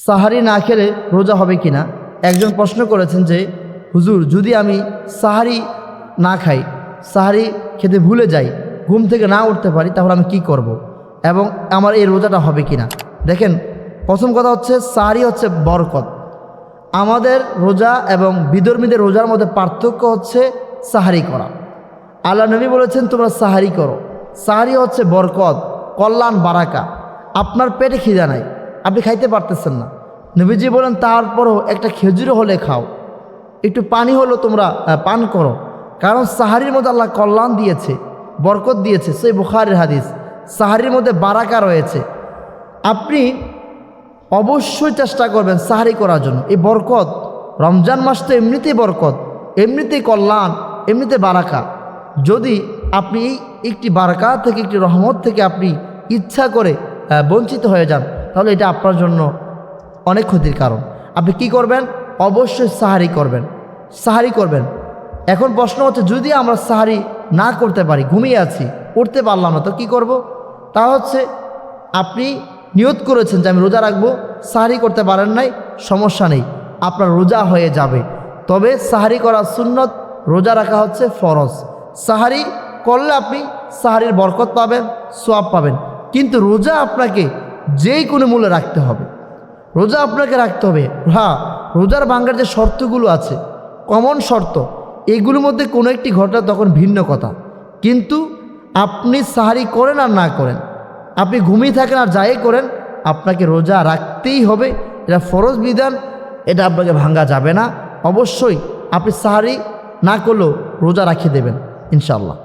সাহারি না খেলে রোজা হবে কি না। একজন প্রশ্ন করেছেন যে হুজুর, যদি আমি সাহারি না খাই, সাহারি খেতে ভুলে যাই, ঘুম থেকে না উঠতে পারি, তাহলে আমি কি করব এবং আমার এই রোজাটা হবে কি না। দেখেন, প্রথম কথা হচ্ছে সাহারি হচ্ছে বরকত। আমাদের রোজা এবং বিধর্মীদের রোজার মধ্যে পার্থক্য হচ্ছে সাহারি করা। আল্লাহ নবী বলেছেন তোমরা সাহারি করো। সাহারি হচ্ছে বরকত, কল্যাণ, বারাকা। আপনার পেটে খিদা নাই, আপনি খাইতে পারতেছেন না, নবীজি বলেন তারপরও একটা খেজুর হলে খাও, একটু পানি হলো তোমরা পান করো, কারণ সাহারির মধ্যে আল্লাহ কল্যাণ দিয়েছে, বরকত দিয়েছে। সেই বুখারীর হাদিস, সাহারির মধ্যে বারাকা রয়েছে। আপনি অবশ্যই চেষ্টা করবেন সাহারি করার জন্য। এই বরকত, রমজান মাস তো এমনিতেই বরকত, এমনিতেই কল্যাণ, এমনিতে বারাকা। যদি আপনি এই একটি বারাকা থেকে, একটি রহমত থেকে আপনি ইচ্ছা করে বঞ্চিত হয়ে যান, তাহলে এটা আপনার জন্য অনেক ক্ষতির কারণ। আপনি কি করবেন? অবশ্যই সাহারি করবেন, সাহারি করবেন। এখন প্রশ্ন হচ্ছে, যদি আমরা সাহারি না করতে পারি, ঘুমিয়ে আছি, উঠতে পারলাম না, তো কি করব? তা হচ্ছে আপনি নিয়ত করেছেন যে আমি রোজা রাখবো, সাহারি করতে পারেন নাই, সমস্যা নেই, আপনার রোজা হয়ে যাবে। তবে সাহারি করা সুন্নত, রোজা রাখা হচ্ছে ফরজ। সাহারি করলে আপনি সাহারির বরকত পাবেন, সোয়াব পাবেন। কিন্তু রোজা আপনাকে যেই কোনো মূল্যে রাখতে হবে, রোজা আপনাকে রাখতে হবে। হ্যাঁ, রোজার ভাঙার যে শর্তগুলো আছে, কমন শর্ত, এগুলোর মধ্যে কোনো একটি ঘটনা তখন ভিন্ন কথা। কিন্তু আপনি সাহারি করেন আর না করেন, আপনি ঘুমিয়ে থাকেন আর যাই করেন, আপনাকে রোজা রাখতেই হবে। এটা ফরজ বিধান, এটা আপনাকে ভাঙা যাবে না। অবশ্যই আপনি সাহারি না করলেও রোজা রাখিয়ে দেবেন ইনশাআল্লাহ।